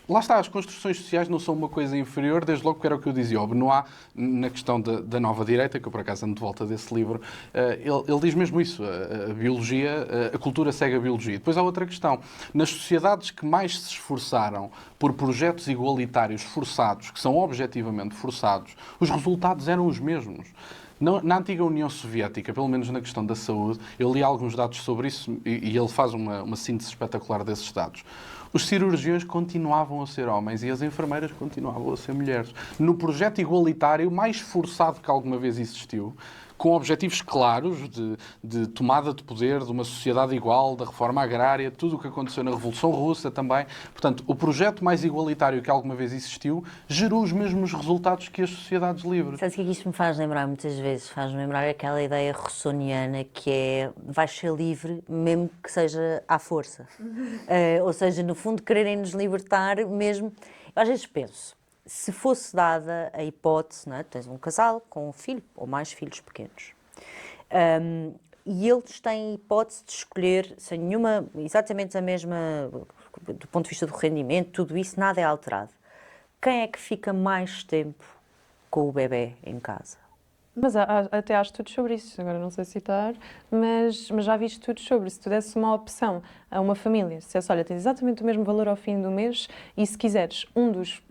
Lá está, as construções sociais não são uma coisa inferior, desde logo que era o que eu dizia. Não há, na questão da nova direita, que eu por acaso ando de volta desse livro, ele diz mesmo isso, a biologia, a cultura segue a biologia. Depois há outra questão, nas sociedades que mais se esforçaram por projetos igualitários forçados, que são objetivamente forçados, os resultados eram os mesmos. Na antiga União Soviética, pelo menos na questão da saúde, eu li alguns dados sobre isso e ele faz uma síntese espetacular desses dados. Os cirurgiões continuavam a ser homens e as enfermeiras continuavam a ser mulheres. No projeto igualitário mais forçado que alguma vez existiu, com objetivos claros de tomada de poder, de uma sociedade igual, da reforma agrária, tudo o que aconteceu na Revolução Russa também. Portanto, o projeto mais igualitário que alguma vez existiu gerou os mesmos resultados que as sociedades livres. Sabes o que é que isto me faz lembrar muitas vezes? Faz-me lembrar aquela ideia russoniana que é vais ser livre mesmo que seja à força. Ou seja, no fundo, quererem nos libertar mesmo. Eu às vezes penso, se fosse dada a hipótese, não é? Tens um casal com um filho ou mais filhos pequenos, e eles têm a hipótese de escolher sem nenhuma, exatamente a mesma, do ponto de vista do rendimento, tudo isso, nada é alterado. Quem é que fica mais tempo com o bebê em casa? Mas até há estudos sobre isso, agora não sei citar, mas já vi estudos sobre, se tu desse uma opção a uma família, se dissesse, olha, tens exatamente o mesmo valor ao fim do mês e se quiseres, um dos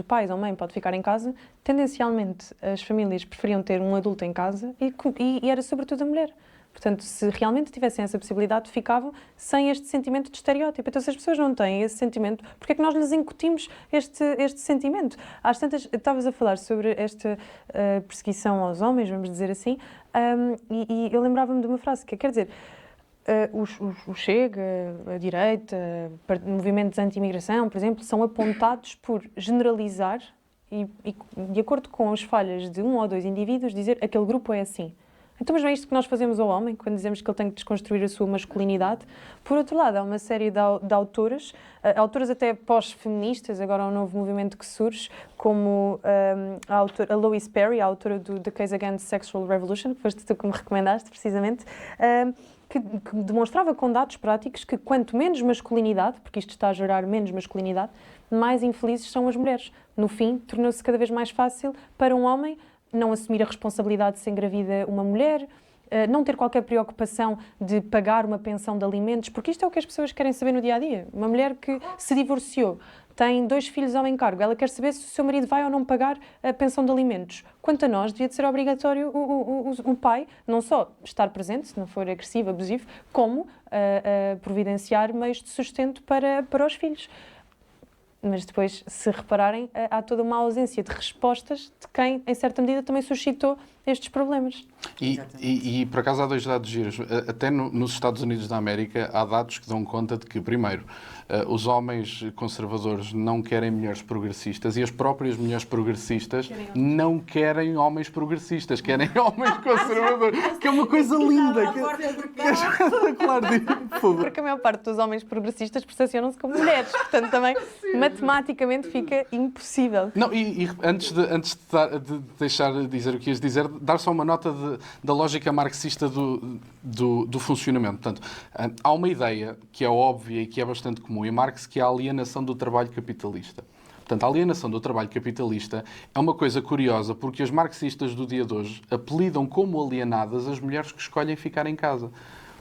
pais ou mãe pode ficar em casa, tendencialmente as famílias preferiam ter um adulto em casa e era sobretudo a mulher. Portanto, se realmente tivessem essa possibilidade, ficavam sem este sentimento de estereótipo. Então, se as pessoas não têm esse sentimento, porque é que nós lhes incutimos este sentimento? Às tantas, estavas a falar sobre esta perseguição aos homens, vamos dizer assim, e eu lembrava-me de uma frase que quer dizer, o Chega, a direita, movimentos anti-imigração, por exemplo, são apontados por generalizar e, de acordo com as falhas de um ou dois indivíduos, dizer aquele grupo é assim. Então, mas não é isto que nós fazemos ao homem, quando dizemos que ele tem que desconstruir a sua masculinidade? Por outro lado, há uma série de autoras até pós-feministas, agora há um novo movimento que surge, como a Louise Perry, a autora do The Case Against Sexual Revolution, que foste tu que me recomendaste, precisamente, que demonstrava com dados práticos que quanto menos masculinidade, porque isto está a gerar menos masculinidade, mais infelizes são as mulheres. No fim, tornou-se cada vez mais fácil para um homem não assumir a responsabilidade de se engravida uma mulher, não ter qualquer preocupação de pagar uma pensão de alimentos, porque isto é o que as pessoas querem saber no dia-a-dia. Uma mulher que se divorciou, tem 2 filhos ao encargo, ela quer saber se o seu marido vai ou não pagar a pensão de alimentos. Quanto a nós, devia de ser obrigatório o pai não só estar presente, se não for agressivo, abusivo, como providenciar meios de sustento para os filhos. Mas depois, se repararem, há toda uma ausência de respostas de quem, em certa medida, também suscitou estes problemas. E por acaso há 2 dados giros. Até nos Estados Unidos da América há dados que dão conta de que, primeiro, os homens conservadores não querem mulheres progressistas e as próprias mulheres progressistas não querem homens progressistas, querem homens conservadores, que é uma coisa linda, que é espetacular. Por favor. Porque a maior parte dos homens progressistas percepcionam-se como mulheres, portanto também matematicamente fica impossível. Não, e antes de deixar de dizer o que ias dizer, dar só uma nota da lógica marxista do funcionamento. Portanto, há uma ideia que é óbvia e que é bastante comum em Marx, que é a alienação do trabalho capitalista. Portanto, a alienação do trabalho capitalista é uma coisa curiosa, porque os marxistas do dia de hoje apelidam como alienadas as mulheres que escolhem ficar em casa.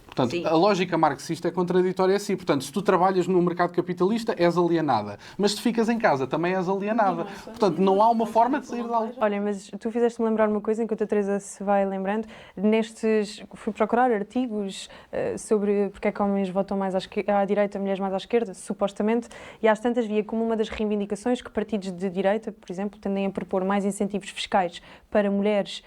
Portanto, sim, a lógica marxista é contraditória assim. Portanto, se tu trabalhas no mercado capitalista, és alienada. Mas se ficas em casa, também és alienada. Portanto, não há uma forma de sair da... Olha, mas tu fizeste-me lembrar uma coisa, enquanto a Teresa se vai lembrando. Fui procurar artigos sobre porque é que homens votam mais à direita, mulheres mais à esquerda, supostamente, e às tantas via como uma das reivindicações que partidos de direita, por exemplo, tendem a propor mais incentivos fiscais para mulheres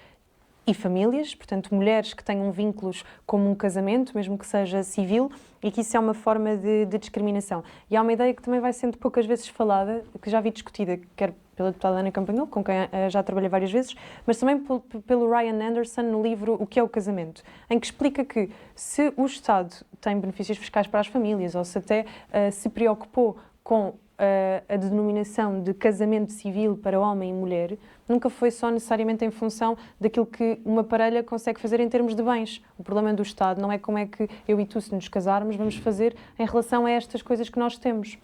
e famílias, portanto, mulheres que tenham vínculos como um casamento, mesmo que seja civil, e que isso é uma forma de discriminação. E há uma ideia que também vai sendo poucas vezes falada, que já vi discutida, quer pela deputada Ana Campanholo, com quem já trabalhei várias vezes, mas também pelo Ryan Anderson no livro O que é o Casamento, em que explica que se o Estado tem benefícios fiscais para as famílias, ou se até se preocupou com a denominação de casamento civil para homem e mulher, nunca foi só necessariamente em função daquilo que uma parelha consegue fazer em termos de bens. O problema do Estado não é como é que eu e tu, se nos casarmos, vamos fazer em relação a estas coisas que nós temos.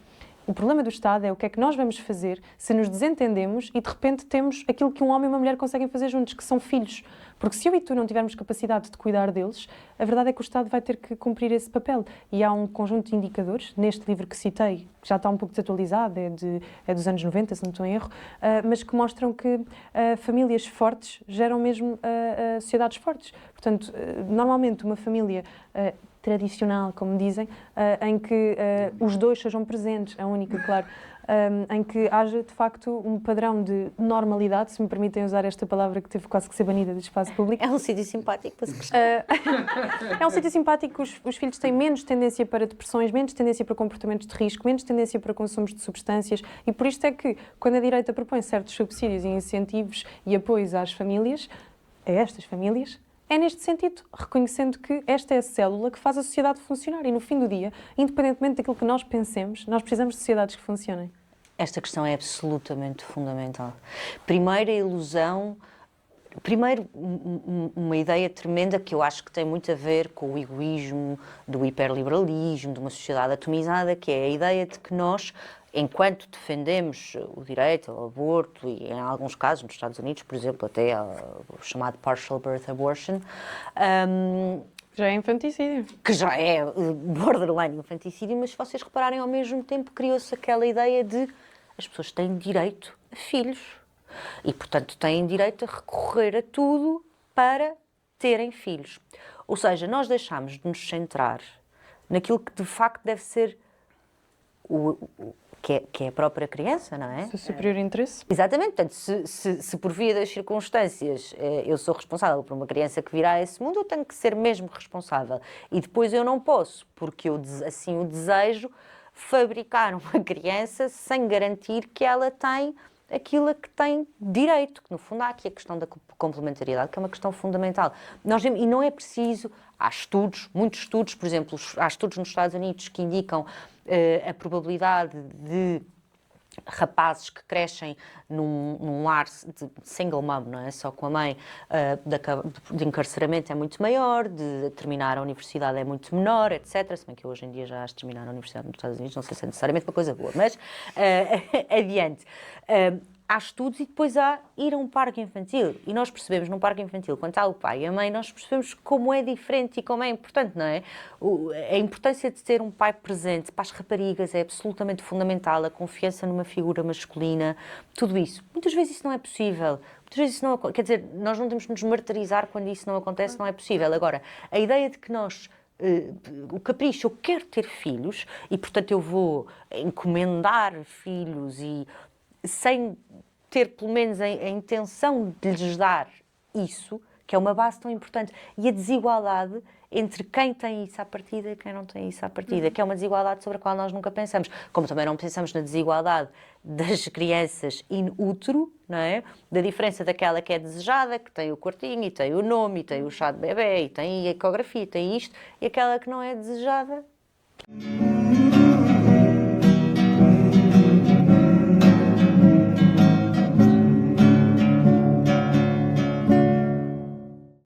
O problema do Estado é o que é que nós vamos fazer se nos desentendemos e de repente temos aquilo que um homem e uma mulher conseguem fazer juntos, que são filhos. Porque se eu e tu não tivermos capacidade de cuidar deles, a verdade é que o Estado vai ter que cumprir esse papel. E há um conjunto de indicadores, neste livro que citei, que já está um pouco desatualizado, é dos anos 90, se não estou em erro, mas que mostram que famílias fortes geram mesmo sociedades fortes. Portanto, normalmente uma família tradicional, como dizem, em que os dois sejam presentes, a única, claro, em que haja, de facto, um padrão de normalidade, se me permitem usar esta palavra que teve quase que ser banida do espaço público. É um sítio simpático para se crescer. É um sítio simpático, os filhos têm menos tendência para depressões, menos tendência para comportamentos de risco, menos tendência para consumos de substâncias, e por isto é que, quando a direita propõe certos subsídios e incentivos e apoios às famílias, a estas famílias, é neste sentido, reconhecendo que esta é a célula que faz a sociedade funcionar e, no fim do dia, independentemente daquilo que nós pensemos, nós precisamos de sociedades que funcionem. Esta questão é absolutamente fundamental. Primeiro, a ilusão... Primeiro, uma ideia tremenda que eu acho que tem muito a ver com o egoísmo, do hiperliberalismo, de uma sociedade atomizada, que é a ideia de que nós, enquanto defendemos o direito ao aborto, e em alguns casos, nos Estados Unidos, por exemplo, até o chamado partial birth abortion, Já é infanticídio. que já é borderline infanticídio, mas se vocês repararem, ao mesmo tempo criou-se aquela ideia de as pessoas têm direito a filhos. E, portanto, têm direito a recorrer a tudo para terem filhos. Ou seja, nós deixámos de nos centrar naquilo que, de facto, deve ser que é a própria criança, não é? O superior interesse. Exatamente. Portanto, se por via das circunstâncias eu sou responsável por uma criança que virá a esse mundo, eu tenho que ser mesmo responsável. E depois eu não posso, porque eu assim o desejo, fabricar uma criança sem garantir que ela tem aquilo a que tem direito, que no fundo há aqui a questão da complementariedade, que é uma questão fundamental. E não é preciso, há estudos, muitos estudos, por exemplo, há estudos nos Estados Unidos que indicam a probabilidade de rapazes que crescem num lar de single mom, não é? Só com a mãe, de encarceramento é muito maior, de terminar a universidade é muito menor, etc. Se bem que hoje em dia já acho que terminar a universidade nos Estados Unidos não sei se é necessariamente uma coisa boa, mas adiante. Há estudos e depois há ir a um parque infantil. E nós percebemos num parque infantil, quando está o pai e a mãe, nós percebemos como é diferente e como é importante, não é? A importância de ter um pai presente para as raparigas é absolutamente fundamental, a confiança numa figura masculina, tudo isso. Muitas vezes isso não é possível. Muitas vezes isso não, quer dizer, nós não temos que nos martirizar quando isso não acontece, não é possível. Agora, a ideia de que nós o capricho, eu quero ter filhos e, portanto, eu vou encomendar filhos e sem ter, pelo menos, a intenção de lhes dar isso, que é uma base tão importante. E a desigualdade entre quem tem isso à partida e quem não tem isso à partida, que é uma desigualdade sobre a qual nós nunca pensamos. Como também não pensamos na desigualdade das crianças in útero, não é? Da diferença daquela que é desejada, que tem o quartinho, e tem o nome, e tem o chá de bebê, e tem a ecografia, e tem isto, e aquela que não é desejada.